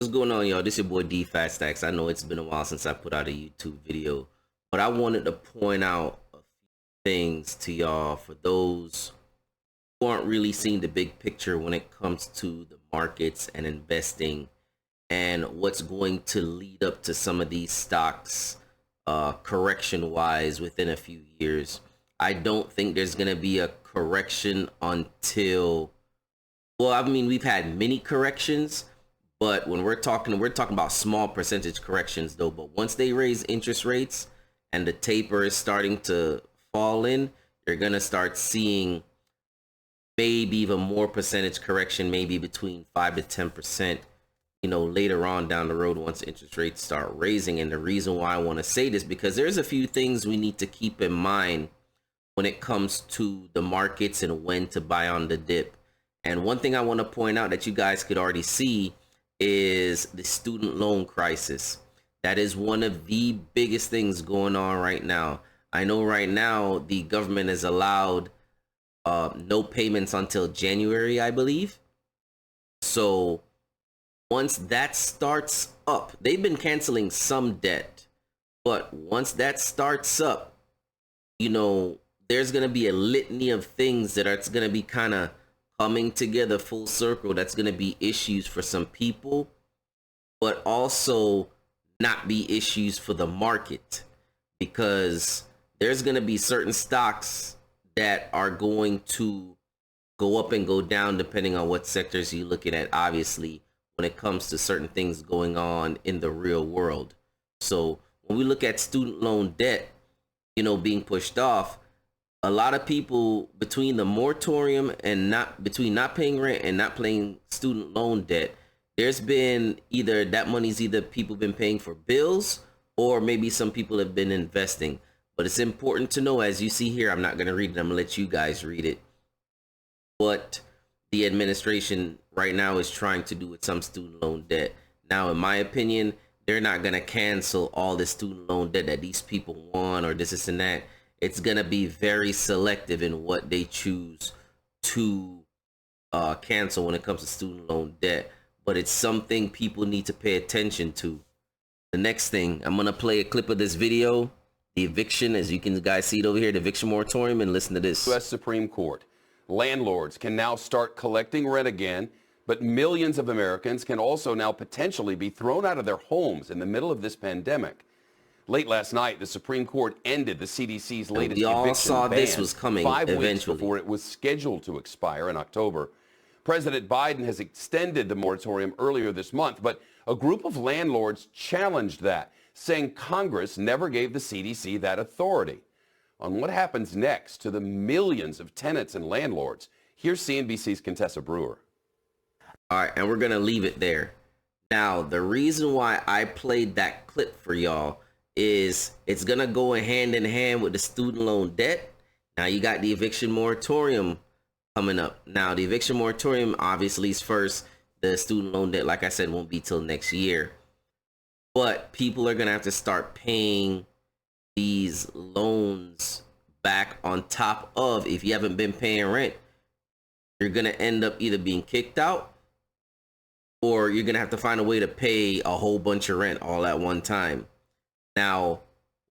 What's going on, y'all? This your boy D Fast Stacks. I know it's been a while since I put out a YouTube video, but I wanted to point out a few things to y'all for those who aren't really seeing the big picture when it comes to the markets and investing and what's going to lead up to some of these stocks correction wise within a few years. I don't think there's going to be a correction until, well, I mean, we've had many corrections, but when we're talking about small percentage corrections though. But once they raise interest rates and the taper is starting to fall in, you're gonna start seeing maybe even more percentage correction, maybe between 5 to 10%, later on down the road once interest rates start raising. And the reason why I want to say this, because there's a few things we need to keep in mind when it comes to the markets and when to buy on the dip. And one thing I want to point out that you guys could already see is the student loan crisis. That is one of the biggest things going on right now. I know right now the government has allowed no payments until January, I believe. So once that starts up, they've been canceling some debt, but once that starts up, there's going to be a litany of things that are going to be kind of coming together full circle. That's going to be issues for some people, but also not be issues for the market, because there's going to be certain stocks that are going to go up and go down depending on what sectors you're looking at, obviously, when it comes to certain things going on in the real world. So when we look at student loan debt, being pushed off, a lot of people, between the moratorium and between not paying rent and not paying student loan debt, there's been either that money's either people been paying for bills, or maybe some people have been investing. But it's important to know, as you see here, I'm not going to read it, I'm going to let you guys read it, what the administration right now is trying to do with some student loan debt. Now, in my opinion, they're not going to cancel all the student loan debt that these people want or this and that. It's going to be very selective in what they choose to cancel when it comes to student loan debt. But it's something people need to pay attention to. The next thing, I'm going to play a clip of this video, the eviction, as you can guys see it over here, the eviction moratorium, and listen to this. U.S. Supreme Court. Landlords can now start collecting rent again, but millions of Americans can also now potentially be thrown out of their homes in the middle of this pandemic. Late last night, the Supreme Court ended the CDC's latest we all eviction saw ban this was coming 5 weeks eventually before it was scheduled to expire in October. President Biden has extended the moratorium earlier this month, but a group of landlords challenged that, saying Congress never gave the CDC that authority. On what happens next to the millions of tenants and landlords, here's CNBC's Contessa Brewer. All right, and we're going to leave it there. Now, the reason why I played that clip for y'all is it's going to go hand in hand with the student loan debt. Now, you got the eviction moratorium coming up. Now, the eviction moratorium obviously is first. The student loan debt, like I said, won't be till next year. But people are going to have to start paying these loans back on top of, if you haven't been paying rent, you're going to end up either being kicked out, or you're going to have to find a way to pay a whole bunch of rent all at one time. Now,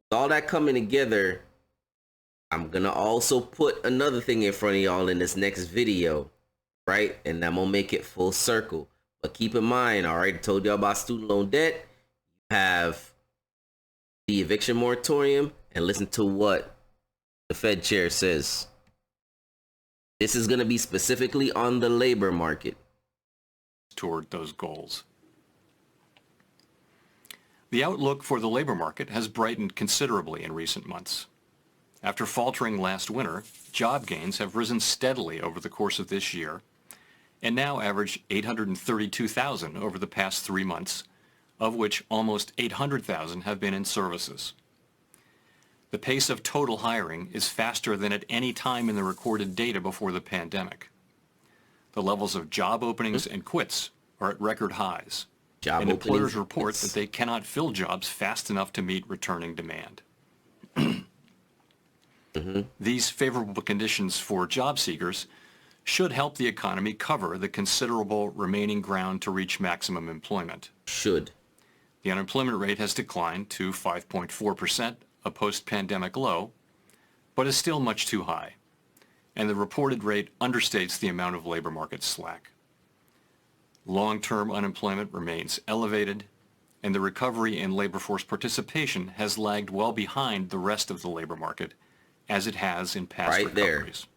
with all that coming together, I'm going to also put another thing in front of y'all in this next video, right? And I'm going to make it full circle. But keep in mind, all right, I told y'all about student loan debt. You have the eviction moratorium, and listen to what the Fed chair says. This is going to be specifically on the labor market. Toward those goals. The outlook for the labor market has brightened considerably in recent months. After faltering last winter, job gains have risen steadily over the course of this year and now average 832,000 over the past 3 months, of which almost 800,000 have been in services. The pace of total hiring is faster than at any time in the recorded data before the pandemic. The levels of job openings and quits are at record highs, and employers report that they cannot fill jobs fast enough to meet returning demand. These favorable conditions for job seekers should help the economy cover the considerable remaining ground to reach maximum employment. Should. The unemployment rate has declined to 5.4%, a post-pandemic low, but is still much too high, and the reported rate understates the amount of labor market slack. Long-term unemployment remains elevated, and the recovery in labor force participation has lagged well behind the rest of the labor market, as it has in past recoveries.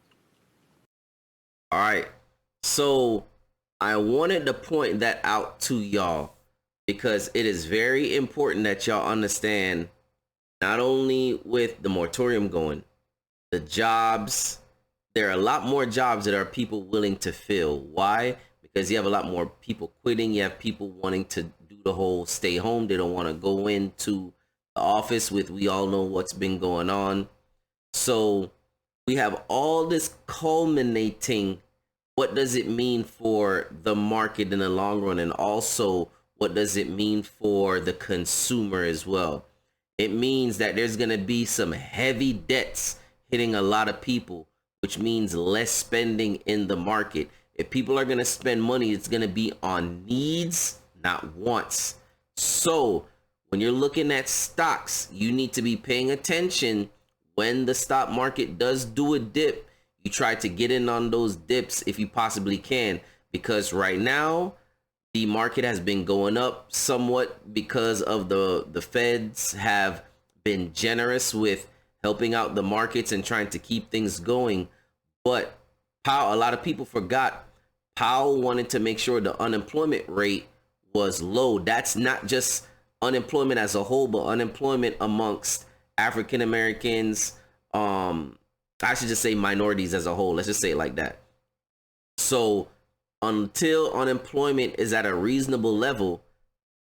All right. So I wanted to point that out to y'all because it is very important that y'all understand, not only with the moratorium going, the jobs, there are a lot more jobs that are people willing to fill. Why? Because you have a lot more people quitting. You have people wanting to do the whole stay home. They don't want to go into the office with, we all know what's been going on. So we have all this culminating. What does it mean for the market in the long run? And also, what does it mean for the consumer as well? It means that there's going to be some heavy debts hitting a lot of people, which means less spending in the market. If people are going to spend money, it's going to be on needs, not wants. So when you're looking at stocks, you need to be paying attention. When the stock market does do a dip, you try to get in on those dips if you possibly can, because right now the market has been going up somewhat because of the feds have been generous with helping out the markets and trying to keep things going. But a lot of people forgot, Powell wanted to make sure the unemployment rate was low. That's not just unemployment as a whole, but unemployment amongst African Americans, I should just say minorities as a whole. Let's just say it like that. So until unemployment is at a reasonable level,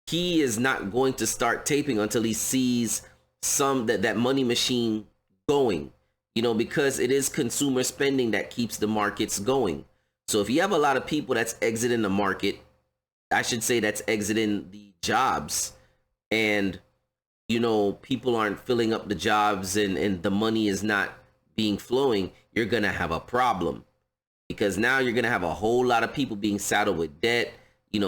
he is not going to start taping until he sees that money machine going, because it is consumer spending that keeps the markets going. So if you have a lot of people that's exiting the market, I should say that's exiting the jobs, and people aren't filling up the jobs and the money is not being flowing, you're gonna have a problem, because now you're gonna have a whole lot of people being saddled with debt.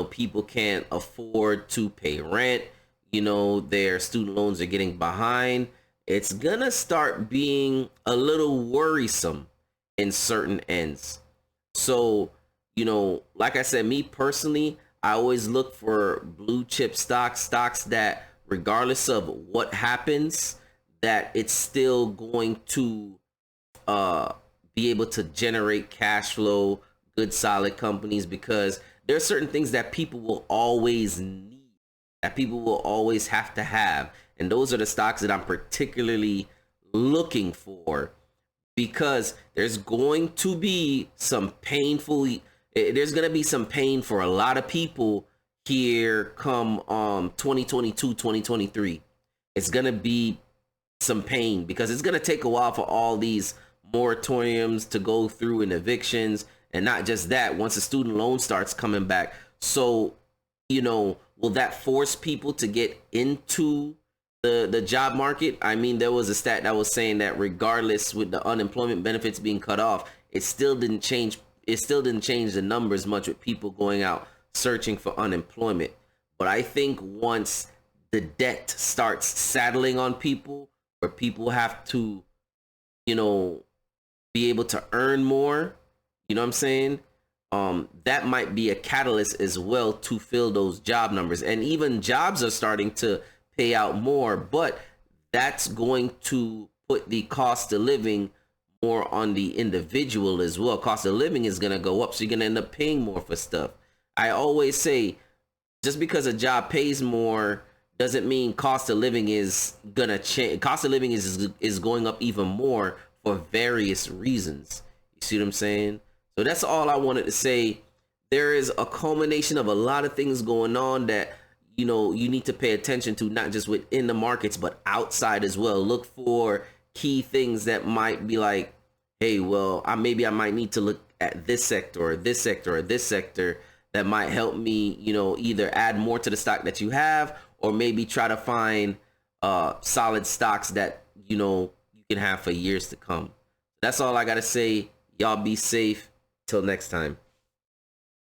People can't afford to pay rent. Their student loans are getting behind. It's gonna start being a little worrisome in certain ends. So, like I said, me personally, I always look for blue chip stocks that regardless of what happens, that it's still going to be able to generate cash flow, good solid companies, because there are certain things that people will always need, that people will always have to have. And those are the stocks that I'm particularly looking for, because there's going to be some pain for a lot of people here come 2022, 2023. It's going to be some pain, because it's going to take a while for all these moratoriums to go through and evictions, and not just that, once the student loan starts coming back. So, will that force people to get into the job market? I mean, there was a stat that was saying that regardless, with the unemployment benefits being cut off, it still didn't change the numbers much with people going out searching for unemployment. But I think once the debt starts saddling on people, where people have to, be able to earn more, what I'm saying? That might be a catalyst as well to fill those job numbers. And even jobs are starting to pay out more, but that's going to put the cost of living more on the individual as well. Cost of living is going to go up, so you're going to end up paying more for stuff. I always say, just because a job pays more doesn't mean cost of living is going to change. Cost of living is going up even more for various reasons. You see what I'm saying? So that's all I wanted to say. There is a culmination of a lot of things going on that, you need to pay attention to, not just within the markets, but outside as well. Look for key things that might be like, hey, well, I might need to look at this sector or this sector or this sector that might help me, either add more to the stock that you have, or maybe try to find solid stocks that, you can have for years to come. That's all I got to say. Y'all be safe. Till next time.